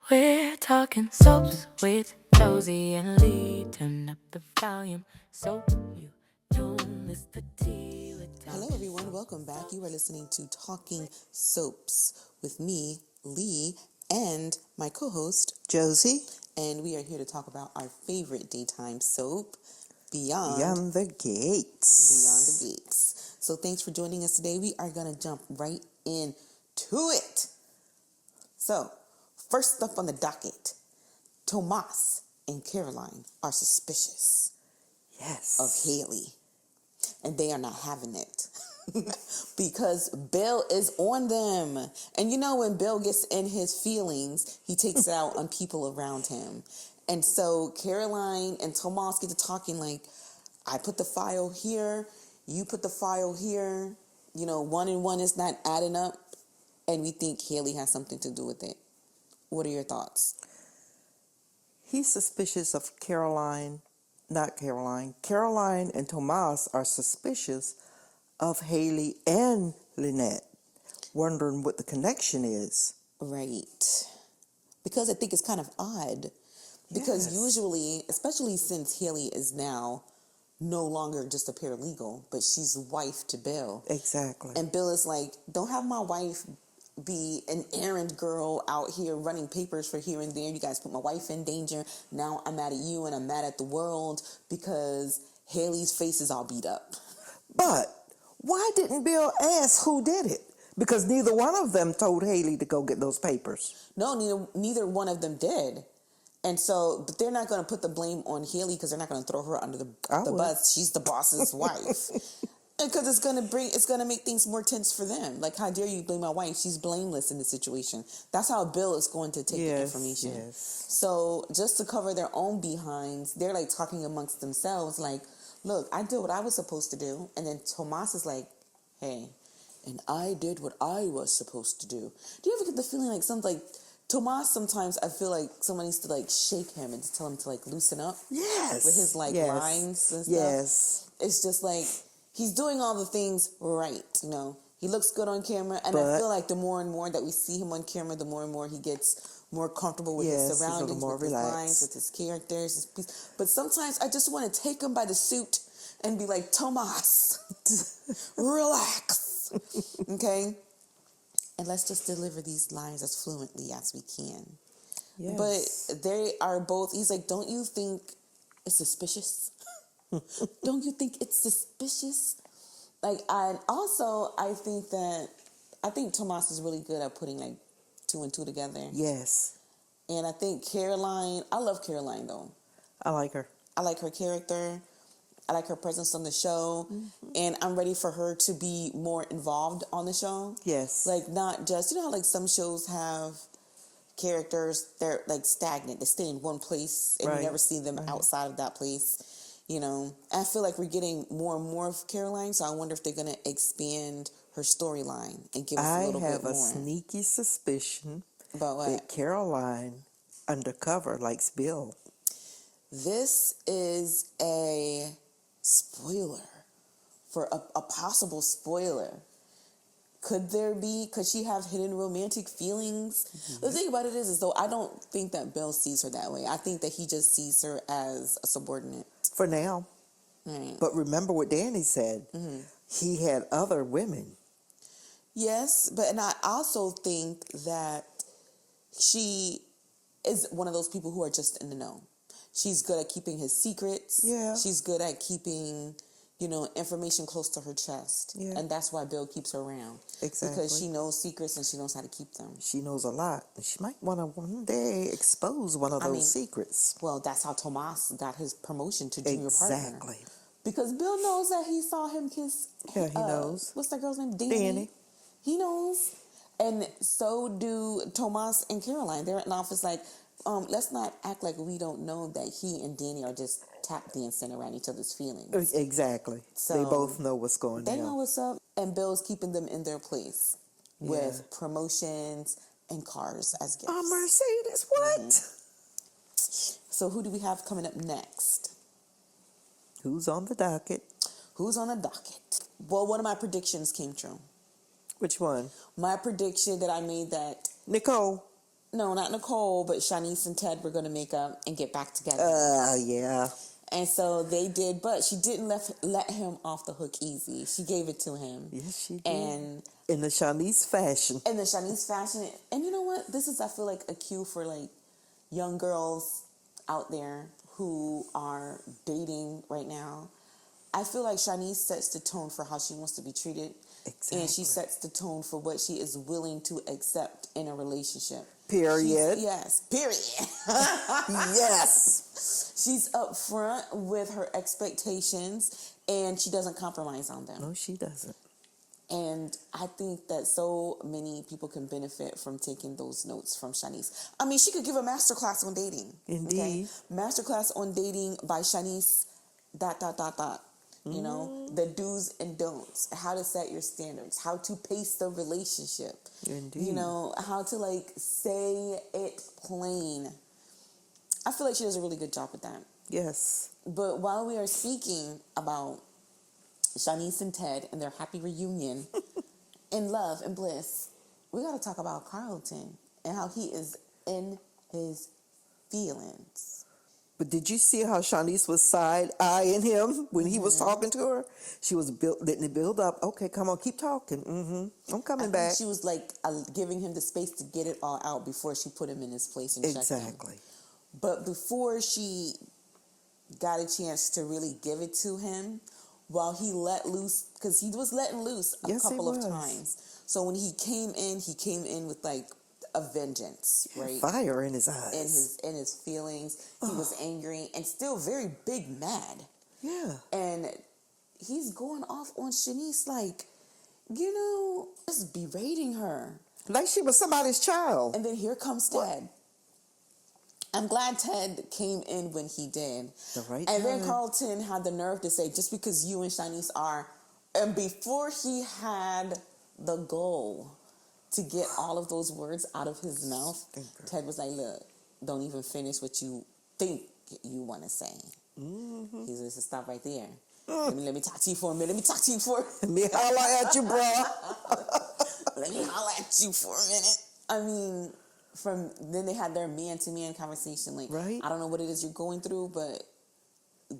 We're talking soaps with Josie and Lee. Turn up the volume so you don't miss the tea. Hello, everyone. Welcome back. You are listening to Talking Soaps with me, Lee, and my co-host, Josie. And we are here to talk about our favorite daytime soap, Beyond the Gates. Beyond the Gates. So thanks for joining us today. We are going to jump right into it. So, first up on the docket, Tomas and Caroline are suspicious of Haley. And they are not having it. Because Bill is on them. And you know when Bill gets in his feelings, he takes it out on people around him. And so Caroline and Tomas get to talking like, I put the file here, you put the file here. You know, 1 and 1 is not adding up. And we think Haley has something to do with it. What are your thoughts? He's suspicious of Caroline and Tomas are suspicious of Haley and Lynette, wondering what the connection is. Right. Because I think it's kind of odd. Because usually, especially since Haley is now no longer just a paralegal, but she's wife to Bill. Exactly. And Bill is like, don't have my wife be an errand girl out here running papers for here and there. You guys put my wife in danger. Now I'm mad at you and I'm mad at the world because Haley's face is all beat up. But why didn't Bill ask who did it? Because neither one of them told Haley to go get those papers. No, neither one of them did. And so, but they're not going to put the blame on Haley because they're not going to throw her under the bus. She's the boss's wife. Because it's gonna make things more tense for them. Like, how dare you blame my wife? She's blameless in the situation. That's how Bill is going to take the information. Yes. So just to cover their own behinds, they're like talking amongst themselves, like, "Look, I did what I was supposed to do," and then Tomas is like, "Hey, and I did what I was supposed to do." Do you ever get the feeling like Tomas? Sometimes I feel like someone needs to like shake him and tell him to like loosen up. Yes. With his lines and stuff. Yes. It's just like. He's doing all the things right, you know. He looks good on camera, and I feel like the more and more that we see him on camera, the more and more he gets more comfortable with his surroundings, with his lines, with his characters. But sometimes I just want to take him by the suit and be like, Tomas, relax, okay? And let's just deliver these lines as fluently as we can. Yes. But they are both, he's like, don't you think it's suspicious? Don't you think it's suspicious? Like, I think Tomas is really good at putting like 2 and 2 together. Yes. And I think Caroline, I love Caroline though. I like her. I like her character. I like her presence on the show. Mm-hmm. And I'm ready for her to be more involved on the show. Yes. Like, not just, you know how like some shows have characters, they're like stagnant. They stay in one place and you never see them outside of that place. You know, I feel like we're getting more and more of Caroline, so I wonder if they're going to expand her storyline and give us a little bit more. I have a sneaky suspicion about what? That Caroline, undercover, likes Bill. This is a spoiler for a possible spoiler. Could she have hidden romantic feelings? Mm-hmm. The thing about it is though, I don't think that Bill sees her that way. I think that he just sees her as a subordinate. For now. Right. But remember what Danny said. Mm-hmm. He had other women. Yes, and I also think that she is one of those people who are just in the know. She's good at keeping his secrets. Yeah. She's good at keeping, information close to her chest. Yeah. And that's why Bill keeps her around. Exactly. Because she knows secrets and she knows how to keep them. She knows a lot. She might want to one day expose one of those secrets. Well, that's how Tomas got his promotion to junior partner. Exactly. Because Bill knows that he saw him kiss. Yeah, he knows. What's that girl's name? Danny. He knows. And so do Tomas and Caroline. They're in the office like, let's not act like we don't know that he and Danny are just tap dancing around each other's feelings. Exactly. So they both know what's going on. They know what's up. And Bill's keeping them in their place with promotions and cars as gifts. Oh, Mercedes, what? Mm-hmm. So who do we have coming up next? Who's on the docket? Well, one of my predictions came true. Which one? My prediction that I made that... Nicole. No, not Nicole, but Shanice and Ted were going to make up and get back together. Yeah. And so they did, but she didn't let him off the hook easy. She gave it to him. Yes, she did. And in the Shanice fashion. in the Shanice fashion. And you know what? This is, I feel like, a cue for like young girls out there who are dating right now. I feel like Shanice sets the tone for how she wants to be treated. Exactly. And she sets the tone for what she is willing to accept in a relationship. Period. Yes, period. Yes. She's upfront with her expectations and she doesn't compromise on them. No, she doesn't. And I think that so many people can benefit from taking those notes from Shanice. I mean, she could give a masterclass on dating. Indeed. Okay? Masterclass on dating by Shanice, ... You know, the do's and don'ts, how to set your standards, how to pace the relationship. Indeed. You know, how to like say it plain. I feel like she does a really good job with that. Yes. But while we are speaking about Shanice and Ted and their happy reunion in love and bliss, we got to talk about Carlton and how he is in his feelings. But did you see how Shanice was side-eyeing him when he was talking to her? She was letting it build up. Okay, come on, keep talking. I'm coming back. She was like giving him the space to get it all out before she put him in his place and checked him. Exactly. But before she got a chance to really give it to him, while he let loose, because he was letting loose a couple of times. So when he came in with like a vengeance, right? Fire in his eyes. In his feelings. He was angry and still very big mad. Yeah. And he's going off on Shanice like, you know, just berating her. Like she was somebody's child. And then here comes Ted. I'm glad Ted came in when he did. The right and time. then Carlton had the nerve to say, just because you and Shanice are, and before he had the goal to get all of those words out of his mouth, Stinker. Ted was like, look, don't even finish what you think you want to say. He says, stop right there. Let me talk to you for a minute. Let me talk to you for Let me holler at you, bro. Let me holler at you for a minute. I mean, then they had their man-to-man conversation. Like, right? I don't know what it is you're going through, but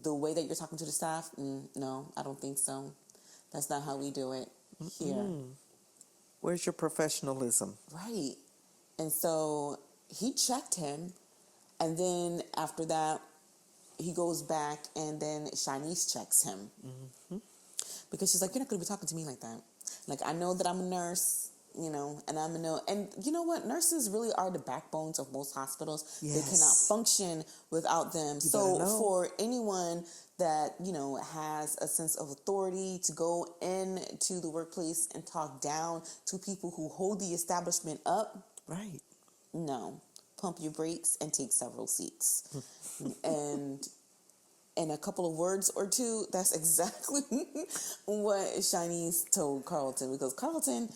the way that you're talking to the staff, no, I don't think so. That's not how we do it here. Where's your professionalism? Right. And so he checked him, and then after that, he goes back, and then Shanice checks him. Because she's like, you're not going to be talking to me like that. Like, I know that I'm a nurse, you know, and and you know what? Nurses really are the backbones of most hospitals. Yes. They cannot function without them. So for anyone that, you know, has a sense of authority to go into the workplace and talk down to people who hold the establishment up, Right. no. Pump your brakes and take several seats. And in a couple of words or two, that's exactly what Shanice told Carlton. Because Carlton,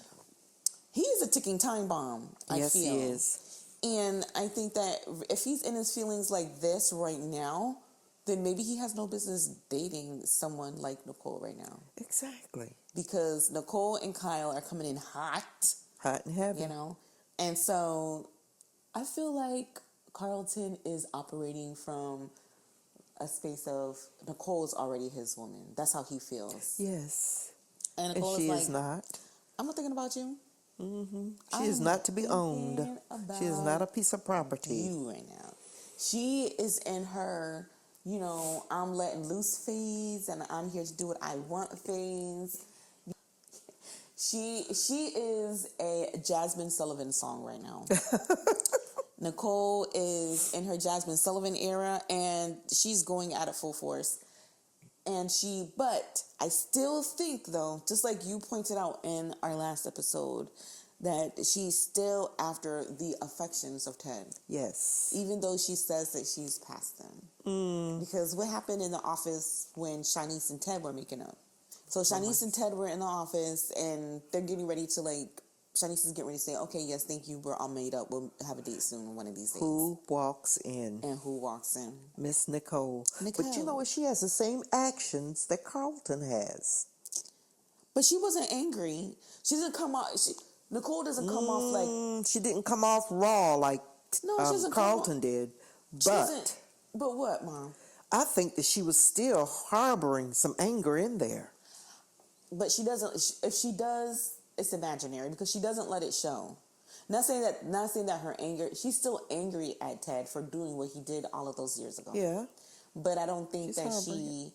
he is a ticking time bomb, I feel. Yes, he is. And I think that if he's in his feelings like this right now, then maybe he has no business dating someone like Nicole right now. Exactly. Because Nicole and Kyle are coming in hot. Hot and heavy. You know? And so I feel like Carlton is operating from a space of Nicole is already his woman. That's how he feels. Yes. And Nicole she is like, is not. I'm not thinking about you. She is not to be owned. She is not a piece of property. You right now. She is in her, you know, I'm letting loose phase, and I'm here to do what I want phase. She is a Jasmine Sullivan song right now. Nicole is in her Jasmine Sullivan era, and she's going at it full force. But I still think, though, just like you pointed out in our last episode, that she's still after the affections of Ted. Yes. Even though she says that she's past them. Because what happened in the office when Shanice and Ted were making up? So Shanice and Ted were in the office, and they're getting ready to, like, Shanice is getting ready to say, okay, yes, thank you, we're all made up. We'll have a date soon, one of these days. Who walks in? And who walks in? Miss Nicole. But you know what? She has the same actions that Carlton has. But she wasn't angry. She doesn't come off... Nicole doesn't come off like... She didn't come off raw like No, she doesn't Carlton did, She but doesn't. But what, Mom? I think that she was still harboring some anger in there. But she doesn't. If she does, it's imaginary because she doesn't let it show. Not saying that. Not saying that her anger. She's still angry at Ted for doing what he did all of those years ago. Yeah, But I don't think she's that harboring she.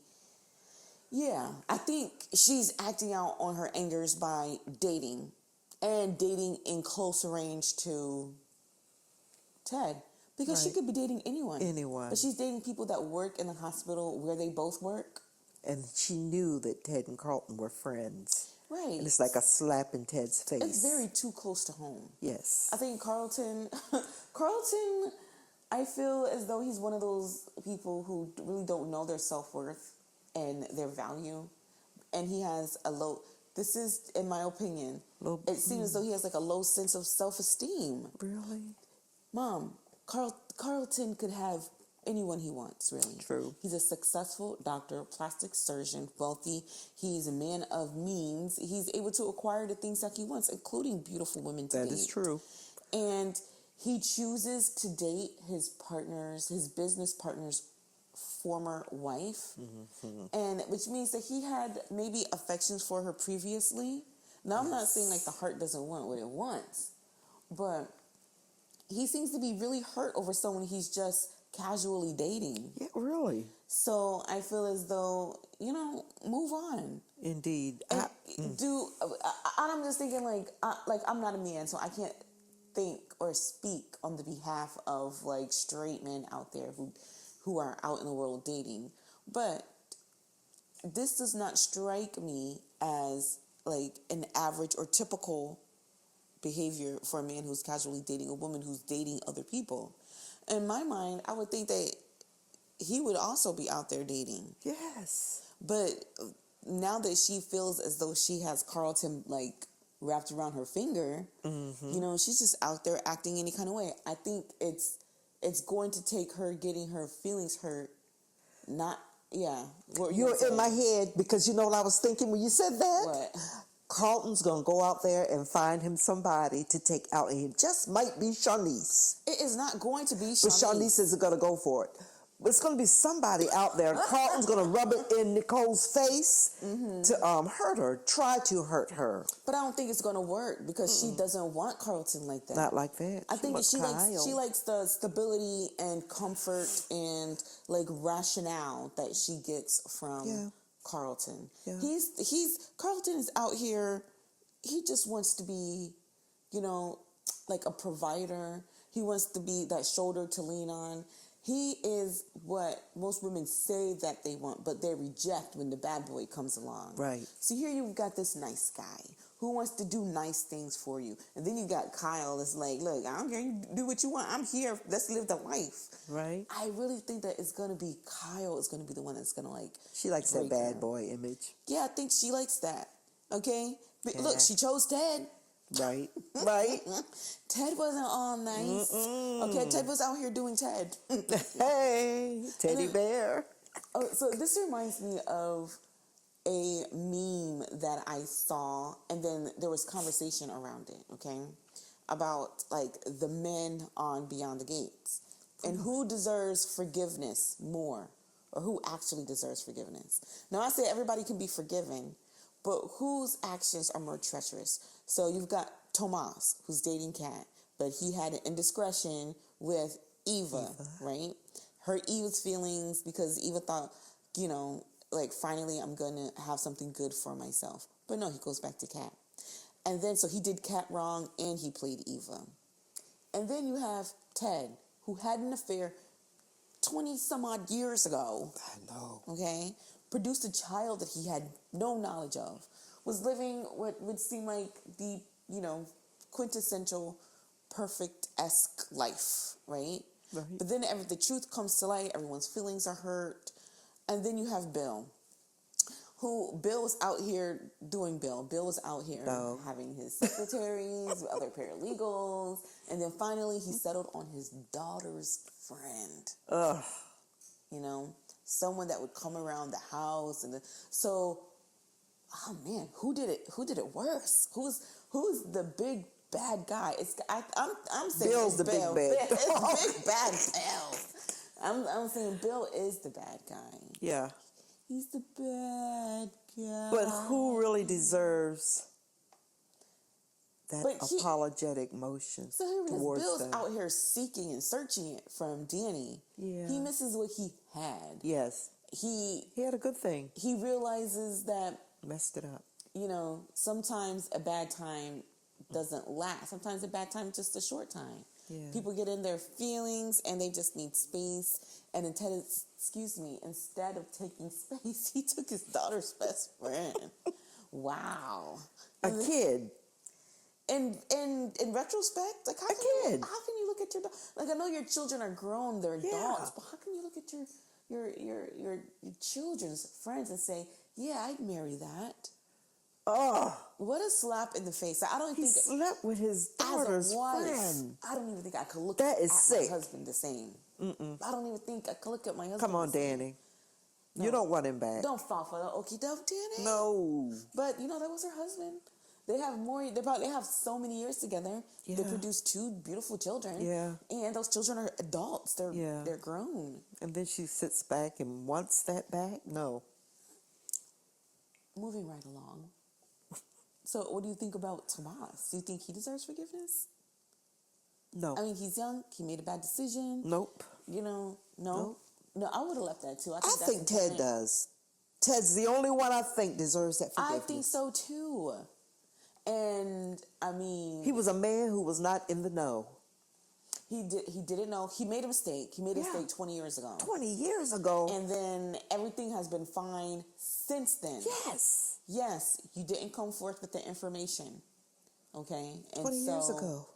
Yeah, I think she's acting out on her angers by dating, and dating in close range to Ted, because she Right. could be dating anyone. Anyone. But she's dating people that work in the hospital where they both work. And she knew that Ted and Carlton were friends. Right. And it's like a slap in Ted's face. It's very too close to home. Yes. I think Carlton, I feel as though he's one of those people who really don't know their self-worth and their value. And he has a low, this is, in my opinion, it seems as though he has like a low sense of self-esteem. Really? Mom, Carlton could have anyone he wants, really. True. He's a successful doctor, plastic surgeon, wealthy. He's a man of means. He's able to acquire the things that he wants, including beautiful women to date. That is true. And he chooses to date his business partner's former wife. And which means that he had maybe affections for her previously. Now, I'm not saying like the heart doesn't want what it wants, but he seems to be really hurt over someone he's just casually dating. Yeah, really. So I feel as though, move on. Indeed. And I'm just thinking like I'm not a man, so I can't think or speak on the behalf of like straight men out there who are out in the world dating. But this does not strike me as like an average or typical behavior for a man who's casually dating a woman who's dating other people. In my mind, I would think that he would also be out there dating. Yes. But now that she feels as though she has Carlton like wrapped around her finger, she's just out there acting any kind of way. I think it's going to take her getting her feelings hurt. You're in my head because you know what I was thinking when you said that? What? Carlton's going to go out there and find him somebody to take out. And it just might be Shawnice. It is not going to be Shawnice. But Shawnice isn't going to go for it. But it's going to be somebody out there. Carlton's going to rub it in Nicole's face to hurt her, try to hurt her. But I don't think it's going to work because she doesn't want Carlton like that. Not like that. I think that she likes the stability and comfort and like rationale that she gets from Carlton. Yeah. Carlton is out here. He just wants to be, like a provider. He wants to be that shoulder to lean on. He is what most women say that they want, but they reject when the bad boy comes along. Right. So here you've got this nice guy who wants to do nice things for you. And then you got Kyle that's like, look, I don't care, you do what you want. I'm here. Let's live the life. Right. I really think that it's going to be Kyle is going to be the one that's going to like... She likes that bad boy image. Yeah, I think she likes that. Okay? But look, she chose Ted. Right. Right. Ted wasn't all nice. Okay, Ted was out here doing Ted. Hey, teddy bear. Oh, so this reminds me of a meme that I saw, and then there was conversation around it, okay? About, like, the men on Beyond the Gates. And who deserves forgiveness more? Or who actually deserves forgiveness? Now, I say everybody can be forgiven, but whose actions are more treacherous? So you've got Tomas, who's dating Kat, but he had an indiscretion with Eva, right? Hurt Eva's feelings because Eva thought, like, finally I'm going to have something good for myself. But no, he goes back to Kat. And then, so he did Kat wrong and he played Eva. And then you have Ted, who had an affair 20 some odd years ago. I know. Okay? Produced a child that he had no knowledge of. Was living what would seem like the, quintessential perfect-esque life, right? Right. But then the truth comes to light, everyone's feelings are hurt. And then you have Bill, Bill was out here doing Bill. Bill was out here having his secretaries, other paralegals, and then finally he settled on his daughter's friend. Ugh. Someone that would come around the house, oh man, who did it worse? Who's the big bad guy. I'm saying Bill's it's the big Bill. bad. It's big bad Bill. I'm saying Bill is the bad guy. Yeah. He's the bad guy. But who really deserves that But apologetic motion So here it is. towards Bill's them? out here seeking and searching it from Danny. Yeah. He misses what he had. Yes. He had a good thing. He realizes that, Messed it up. sometimes a bad time doesn't last. Sometimes a bad time is just a short time. Yeah. People get in their feelings and they just need space. And instead of taking space, he took his daughter's best friend. Wow. A kid. In retrospect, like how can you look at your I know your children are grown, they're adults, but how can you look at your children's friends and say, yeah, I'd marry that? Oh, What a slap in the face! I don't he think slept with his daughter's friend. I don't even think I could look That at is sick. my husband the same. I don't even think I could look at my husband. Come on, the same. Danny. No. You don't want him back. Don't fall for the okie doke, Danny. No. But that was her husband. They have more. They have so many years together. Yeah. They produce 2 beautiful children. Yeah. And those children are adults. They're grown. And then she sits back and wants that back? No. Moving right along. So, what do you think about Tomas? Do you think he deserves forgiveness? No. I mean, he's young. He made a bad decision. Nope. No. Nope. No, I would have left that too. I that's think Ted important. does. Ted's the only one I think deserves that forgiveness. I think so too. And I mean, he was a man who was not in the know. He didn't know. He made a mistake. He made a mistake 20 years ago. 20 years ago. And then everything has been fine since then. Yes. Yes, you didn't come forth with the information. Okay? And 20 years ago.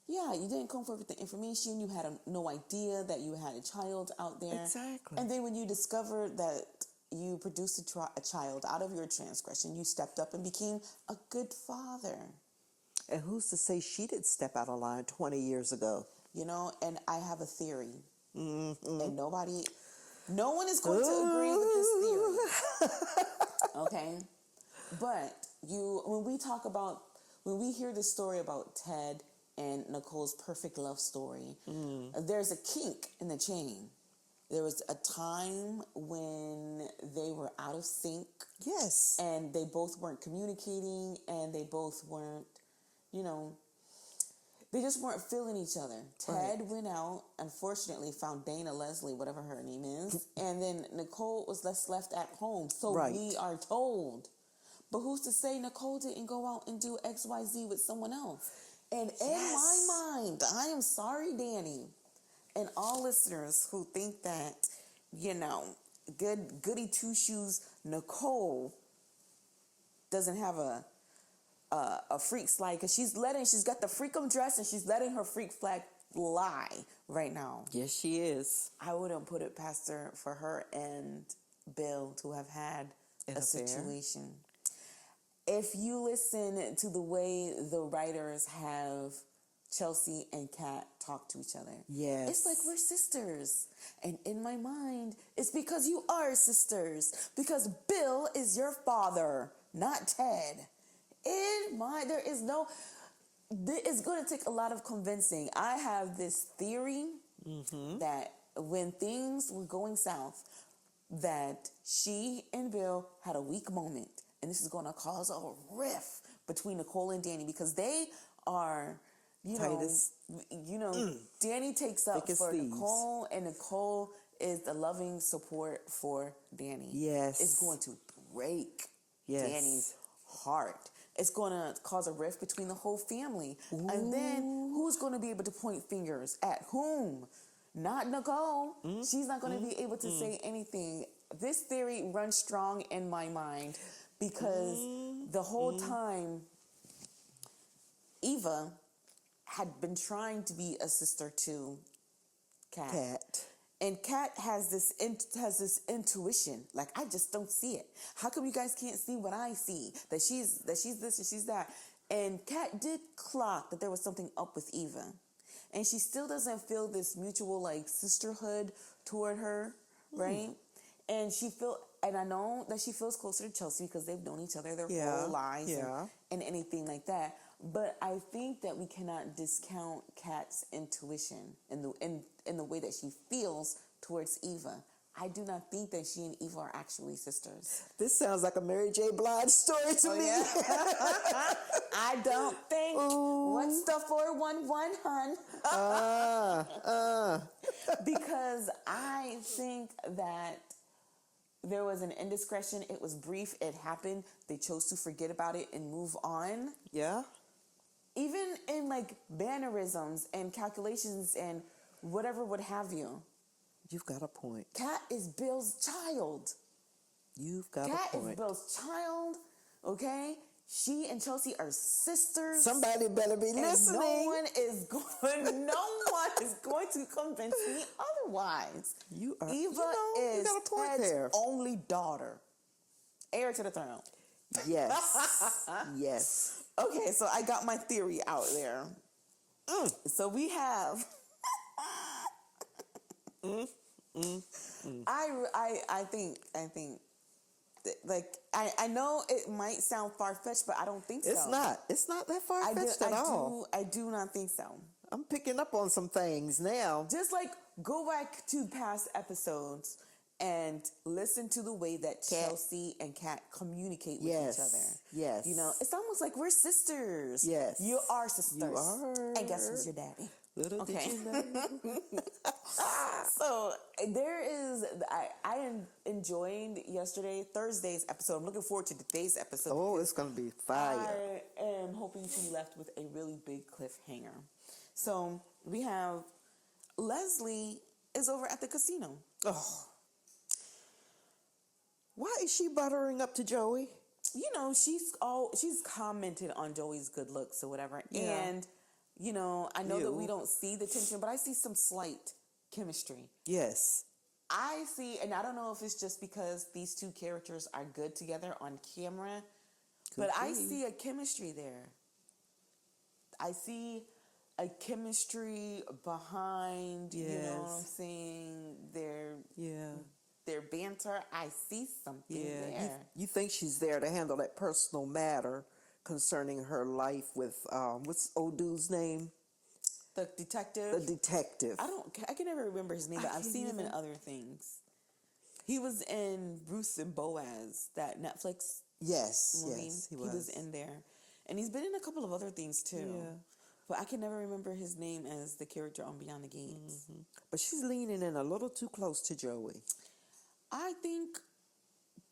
Yeah, you didn't come forth with the information. You had no idea that you had a child out there. Exactly. And then when you discovered that you produced a child out of your transgression, you stepped up and became a good father. And who's to say she didn't step out of line 20 years ago? And I have a theory. Mm-hmm. And no one is going to agree with this theory. Okay? But when we hear this story about Ted and Nicole's perfect love story, there's a kink in the chain. There was a time when they were out of sync. Yes. And they both weren't communicating, and they both weren't, they just weren't feeling each other. Ted went out, unfortunately, found Dana Leslie, whatever her name is, and then Nicole was left at home. So we are told. But who's to say Nicole didn't go out and do XYZ with someone else? And in my mind, I am sorry, Danny, and all listeners who think that, goody two-shoes Nicole doesn't have a freak slide, because she's got the freakum dress and she's letting her freak flag fly right now. Yes, she is. I wouldn't put it past her for her and Bill to have had a situation. If you listen to the way the writers have Chelsea and Kat talk to each other, it's like we're sisters. And in my mind, it's because you are sisters. Because Bill is your father, not Ted. It's going to take a lot of convincing. I have this theory that when things were going south, that she and Bill had a weak moment. And this is going to cause a rift between Nicole and Danny, because they are, Danny takes up for Nicole, and Nicole is the loving support for Danny. Yes. It's going to break Danny's heart. It's going to cause a rift between the whole family. Ooh. And then who's going to be able to point fingers at whom? Not Nicole. She's not going to be able to say anything. This theory runs strong in my mind, because the whole time Eva had been trying to be a sister to Kat. And Kat has this intuition. Like, I just don't see it. How come you guys can't see what I see? That she's this and she's that. And Kat did clock that there was something up with Eva. And she still doesn't feel this mutual, sisterhood toward her, right? And I know that she feels closer to Chelsea because they've known each other their whole lives and anything like that. But I think that we cannot discount Kat's intuition in the way that she feels towards Eva. I do not think that she and Eva are actually sisters. This sounds like a Mary J. Blige story to me. Yeah? I don't think. Ooh. What's the 411, hun? Because I think that there was an indiscretion. It was brief. It happened. They chose to forget about it and move on. Yeah. Even in like mannerisms and calculations and whatever would have you. You've got a point. Kat is Bill's child. You've got Kat a point. is Bill's child, okay? She and Chelsea are sisters. Somebody better be listening. No one is going to convince me otherwise. You are. Eva you is got a point Ted's there. only daughter, heir to the throne. Yes. Yes. Okay, so I got my theory out there. So we have. I think like I know it might sound far-fetched, but I don't think so. It's not. It's not that far-fetched at all. I do not think so. I'm picking up on some things now. Just like go back to past episodes and listen to the way that Chelsea and Kat communicate with each other. Yes. You know, it's almost like we're sisters. Yes. You are sisters. You are. And guess who's your daddy? Little did you know. So there is, I enjoyed Thursday's episode. I'm looking forward to today's episode. Oh, it's going to be fire. I am hoping to be left with a really big cliffhanger. So we have Leslie is over at the casino. Oh. Why is she buttering up to Joey? You know, she's commented on Joey's good looks or whatever. Yeah. And, you know, I know that we don't see the tension, but I see some slight chemistry. Yes. I see, and I don't know if it's just because these two characters are good together on camera, but I see a chemistry there. I see a chemistry behind, you know what I'm saying, their banter. I see something there. You think she's there to handle that personal matter concerning her life with, what's old dude's name? The detective. The detective. I can never remember his name, but I've seen him in other things. He was in Bruce and Boaz, that Netflix movie. Yes, he was in there. And he's been in a couple of other things too. Yeah. But I can never remember his name as the character on Beyond the Gates. Mm-hmm. But she's leaning in a little too close to Joey. I think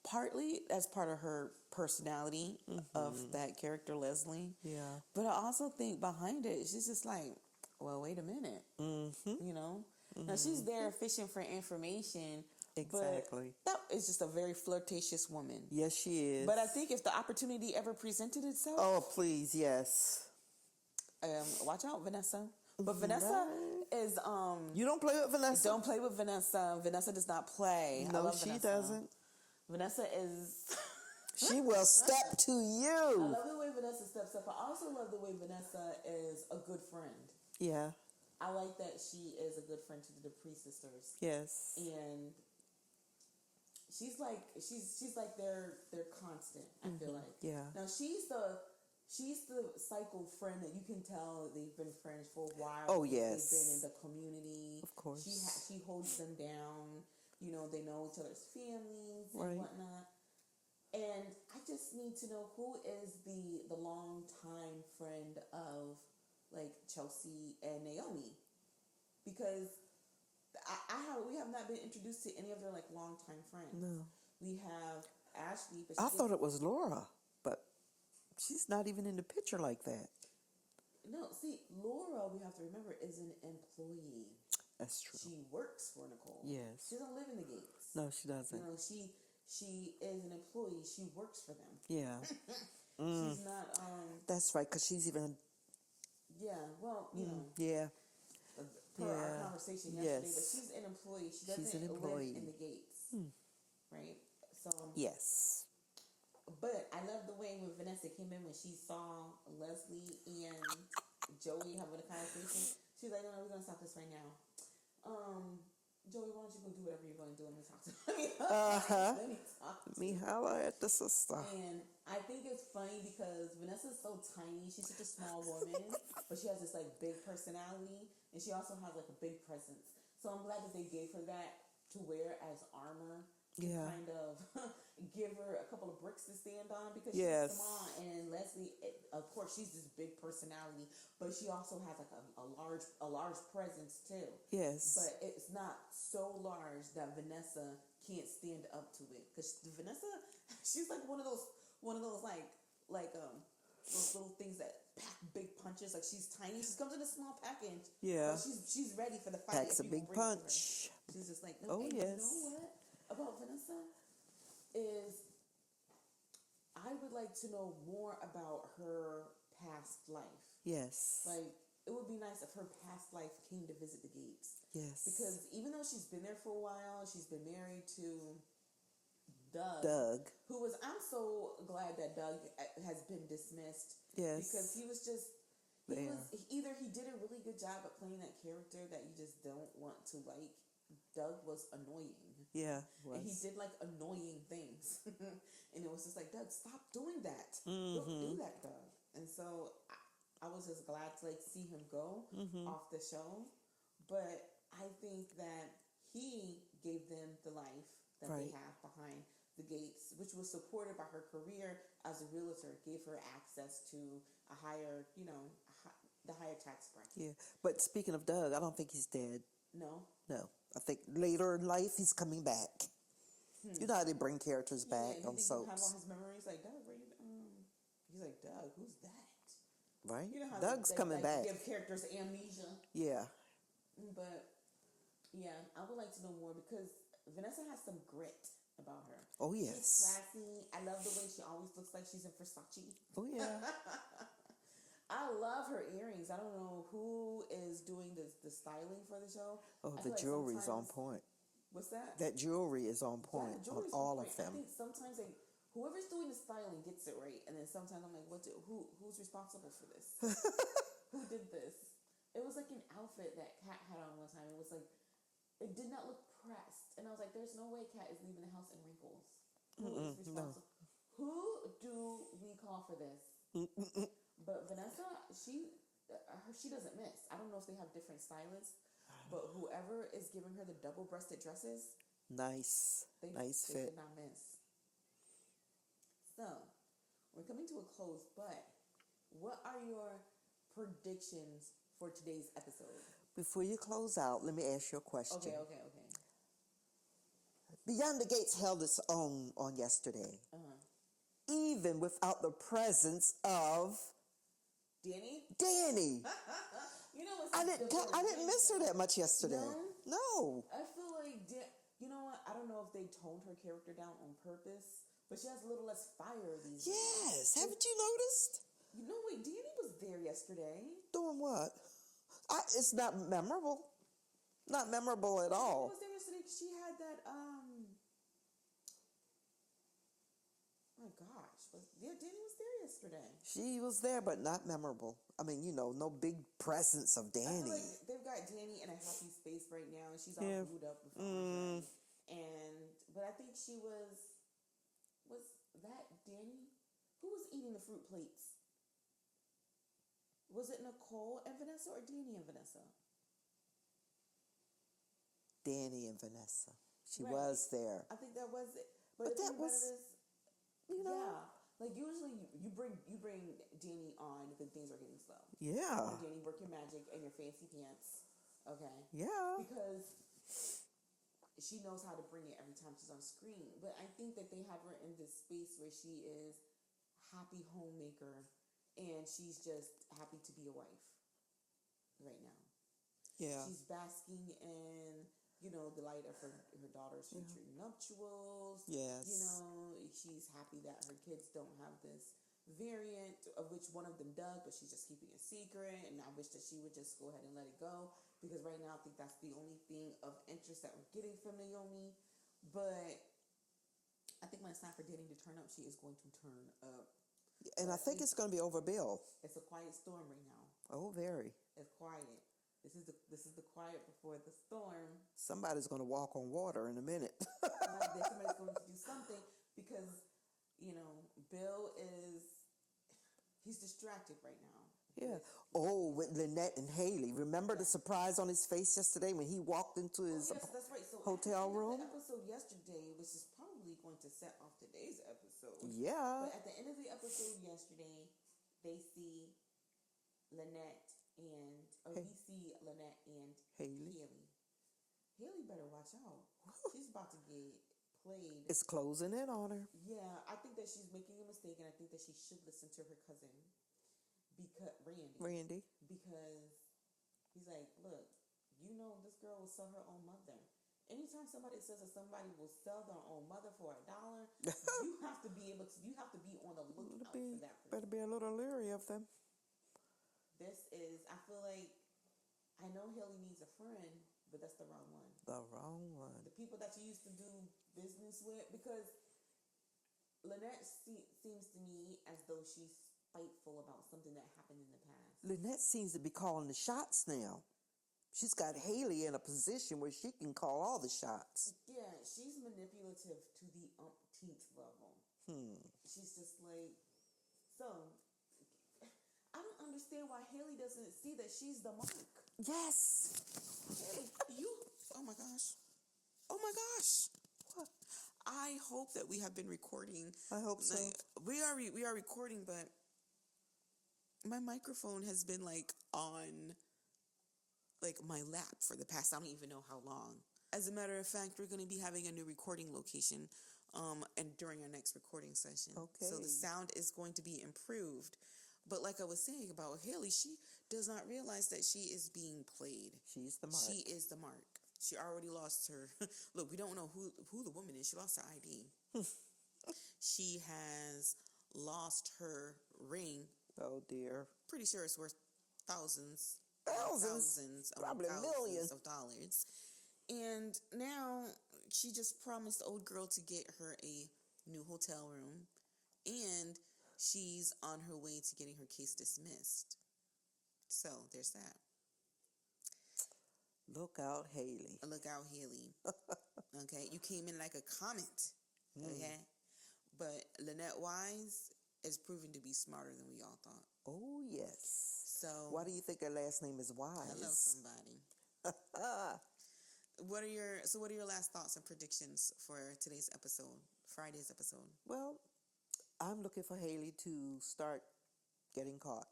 partly that's part of her personality of that character, Leslie. Yeah. But I also think behind it, she's just like, well, wait a minute. You know? Now, she's there fishing for information. Exactly. But that is just a very flirtatious woman. Yes, she is. But I think if the opportunity ever presented itself... Oh, please, yes. Watch out, Vanessa. But Vanessa is... You don't play with Vanessa? Don't play with Vanessa. Vanessa does not play. No, I love she Vanessa. doesn't. Vanessa is... She will step to you. I love the way Vanessa steps up. I also love the way Vanessa is a good friend. Yeah. I like that she is a good friend to the Dupree sisters. Yes. And she's like their constant, I feel like. Yeah. Now she's the cycle friend that you can tell they've been friends for a while. Oh, yes. They've been in the community. Of course. She holds them down. You know, they know each other's families and Right. whatnot. And I just need to know who is the long-time friend of, like, Chelsea and Naomi. Because we have not been introduced to any of their, like, long-time friends. No. We have Ashley. But I thought it was Laura, but she's not even in the picture like that. No, see, Laura, we have to remember, is an employee. That's true. She works for Nicole. Yes. She doesn't live in the Gates. No, she doesn't. You know, she is an employee. She works for them. Yeah. She's not... That's right, because she's even... Yeah, well, you know... Yeah. Per our conversation yesterday, Yes. but she's an employee. She doesn't live in the Gates. Right? So... Yes. But I love the way when Vanessa came in, when she saw Leslie and Joey having a conversation. She's like, no, we're going to stop this right now. Joey, why don't you go do whatever you're going to do? Let me talk to me. Let me talk to Me holla at the sister. And I think it's funny because Vanessa's so tiny. She's such a small woman, but she has this like big personality, and she also has like a big presence. So I'm glad that they gave her that to wear as armor. To Yeah. kind of give her a couple of bricks to stand on because Yes. she's small. And Leslie, of course, she's this big personality, but she also has like a large presence too. Yes. But it's not so large that Vanessa can't stand up to it, because Vanessa, she's like one of those those little things that pack big punches. Like, she's tiny. She comes in a small package. Yeah. But she's ready for the fight. Packs a big punch. She's just like, no. Oh, and yes. you know what about Vanessa is, I would like to know more about her past life. Yes. Like, it would be nice if her past life came to visit the Gates. Yes. Because even though she's been there for a while, she's been married to Doug. who was, I'm so glad that Doug has been dismissed. Yes. Because he was just, either he did a really good job at playing that character that you just don't want to like. Doug was annoying. Yeah. And he did like annoying things. And it was just like, Doug, stop doing that. Mm-hmm. Don't do that, Doug. And so I was just glad to like see him go off the show. But I think that he gave them the life that they have behind the Gates, which was supported by her career as a realtor, gave her access to a higher, the higher tax bracket. Yeah. But speaking of Doug, I don't think he's dead. No? No. I think later in life he's coming back. You know how they bring characters back on soaps. You have all his memories, like, Doug, where you? He's like, Doug, who's that? Right? You know how Doug's coming back. Give characters amnesia. Yeah. But yeah, I would like to know more because Vanessa has some grit about her. Oh, yes. She's classy. I love the way she always looks like she's in Versace. Oh, yeah. I love her earrings. I don't know who is doing the styling for the show. Oh, the jewelry's on point. What's that? That jewelry is on point on all of them. I think sometimes whoever's doing the styling gets it right, and then sometimes I'm like, who's responsible for this? Who did this? It was like an outfit that Kat had on one time. It was like, it did not look pressed, and I was like, there's no way Kat is leaving the house in wrinkles. Who is responsible? No. Who do we call for this? But Vanessa, she doesn't miss. I don't know if they have different stylists, but whoever is giving her the double-breasted dresses, nice they fit. did not miss. So, we're coming to a close, but what are your predictions for today's episode? Before you close out, let me ask you a question. Okay. Beyond the Gates held its own on yesterday. Even without the presence of Danny. You know what's I didn't miss her that much yesterday. No. I feel like you know what? I don't know if they toned her character down on purpose, but she has a little less fire these days. Yes. Haven't you noticed? Wait, Danny was there yesterday. Doing what? It's not memorable. Not memorable at all. She was there yesterday. She had that my gosh, Danny was there yesterday. She was there, but not memorable. I mean, no big presence of Danny. I feel like they've got Danny in a happy space right now, and she's all glued up with but I think she was that Danny? Who was eating the fruit plates? Was it Nicole and Vanessa or Danny and Vanessa? Danny and Vanessa. She was there. I think that was it. But that was, yeah. Like, usually you bring Danny on when things are getting slow. Yeah. Danny, work your magic and your fancy pants. Okay. Yeah. Because she knows how to bring it every time she's on screen. But I think that they have her in this space where she is happy homemaker and she's just happy to be a wife right now. Yeah. She's basking in, the light of her daughter's future nuptials. Yes. She's happy that her kids don't have this variant, of which one of them does, but she's just keeping a secret. And I wish that she would just go ahead and let it go, because right now I think that's the only thing of interest that we're getting from Naomi. But I think when it's time for Danny to turn up, she is going to turn up. And I think it's going to be over Bill. It's a quiet storm right now. Oh, very. It's quiet. this is the quiet before the storm. Somebody's going to walk on water in a minute. Somebody's going to do something because, Bill he's distracted right now. Yeah. Oh, with Lynette and Haley. Remember the surprise on his face yesterday when he walked into his Yes, that's right. So hotel room? The episode yesterday, which is probably going to set off today's episode. Yeah. But at the end of the episode yesterday, they see Lynette and we see Lynette and Haley. Haley better watch out. She's about to get played. It's closing in on her. Yeah, I think that she's making a mistake, and I think that she should listen to her cousin, Randy. Because he's like, look, this girl will sell her own mother. Anytime somebody says that somebody will sell their own mother for $1, you have to be on the lookout for that person. Better be a little leery of them. I feel like, I know Haley needs a friend, but that's the wrong one. The wrong one. The people that you used to do business with, because Lynette seems to me as though she's spiteful about something that happened in the past. Lynette seems to be calling the shots now. She's got Haley in a position where she can call all the shots. Yeah, she's manipulative to the umpteenth level. She's just like, so I don't understand why Haley doesn't see that she's the mark. Yes. Haley, oh my gosh. What? I hope that we have been recording. I hope so. We are recording, but my microphone has been on my lap for the past, I don't even know how long. As a matter of fact, we're going to be having a new recording location and during our next recording session. Okay. So the sound is going to be improved. But like I was saying about Haley, she does not realize that she is being played. She's the mark. She is the mark. She already lost her. Look, we don't know who the woman is. She lost her ID. She has lost her ring. Oh dear. Pretty sure it's worth thousands, probably millions of dollars. And now she just promised the old girl to get her a new hotel room, and she's on her way to getting her case dismissed. So there's that. Look out, Haley. Look out, Haley. Okay, you came in like a comet. Okay, but Lynette Wise is proving to be smarter than we all thought. Oh yes. So why do you think her last name is Wise? Hello, somebody. What are your last thoughts and predictions for today's episode, Friday's episode? Well, I'm looking for Haley to start getting caught.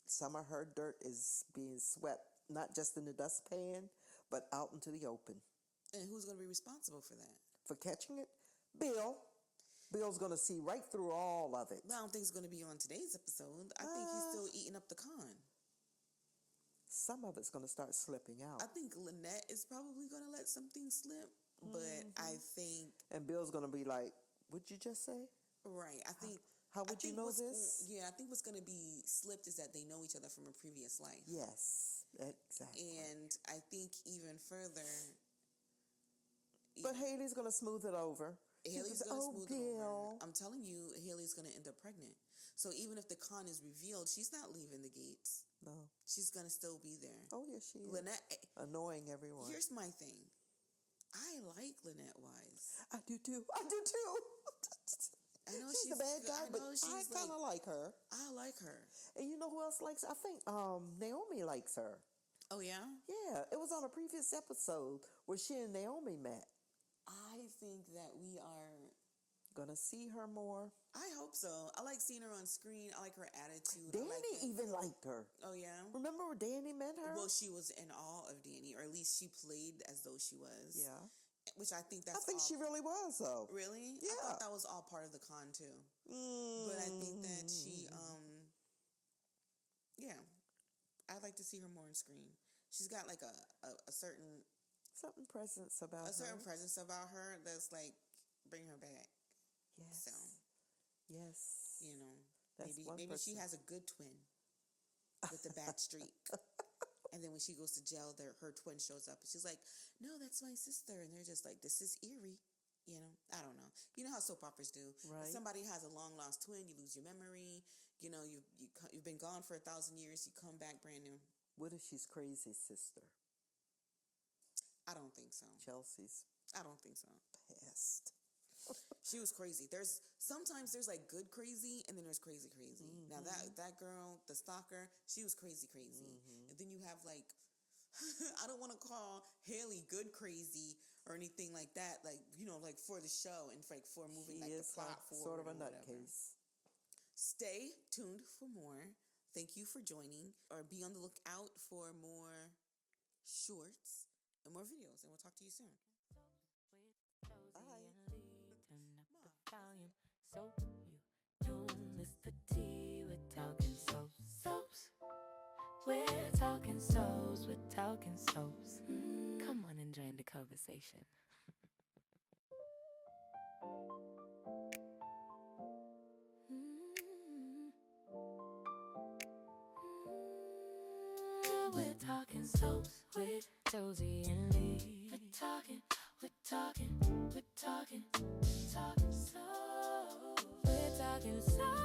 Some of her dirt is being swept, not just in the dustpan, but out into the open. And who's going to be responsible for that? For catching it? Bill. Bill's going to see right through all of it. Well, I don't think it's going to be on today's episode. I think he's still eating up the con. Some of it's going to start slipping out. I think Lynette is probably going to let something slip, but I think... And Bill's going to be like, what'd you just say? Right. I think... How would you know this? I think what's going to be slipped is that they know each other from a previous life. Yes, exactly. And I think even further... But Haley's going to smooth it over. Haley's going to smooth it over. I'm telling you, Haley's going to end up pregnant. So even if the con is revealed, she's not leaving the gates. No. She's going to still be there. Oh, yes, she is. Lynette... Annoying everyone. Here's my thing. I like Lynette Wise. I do too. I know she's the bad guy, but I kind of like her. I like her. And you know who else likes her? I think Naomi likes her. Oh, yeah? Yeah, it was on a previous episode where she and Naomi met. I think that we are... Gonna see her more. I hope so. I like seeing her on screen. I like her attitude. Danny even liked her. Oh, yeah? Remember where Danny met her? Well, she was in awe of Danny, or at least she played as though she was. Yeah. Which I think that's I think she really was, though. Really? Yeah. I thought that was all part of the con, too. But I think that she, yeah. I'd like to see her more on screen. She's got like a certain... Something presence about her. A certain presence about her that's like, bring her back. Yes. So. Yes. You know. That's maybe she has a good twin with a bad streak. And then when she goes to jail, her twin shows up. And she's like, no, that's my sister. And they're just like, this is eerie. You know, I don't know. You know how soap operas do. Right. If somebody has a long lost twin, you lose your memory. You know, you've been gone for 1,000 years. You come back brand new. What if she's Crazy's sister? I don't think so. Chelsea's I don't think so. past. She was crazy. Sometimes there's like good crazy, and then there's crazy crazy. Now that girl, the stalker, she was crazy crazy. And then you have like, I don't want to call Haley good crazy or anything like that. Like, you know, like for the show and for moving She like is the plot forward. sort of a and whatever. nutcase. Stay tuned for more. Thank you for joining, or be on the lookout for more shorts and more videos. And we'll talk to you soon. Bye. Turn up the volume so you don't miss the tea. We're talking soaps. We're talking soaps. We're talking soaps. Come on and join the conversation. We're talking soaps with Josie and Lee. We're talking soaps. We're talking soaps.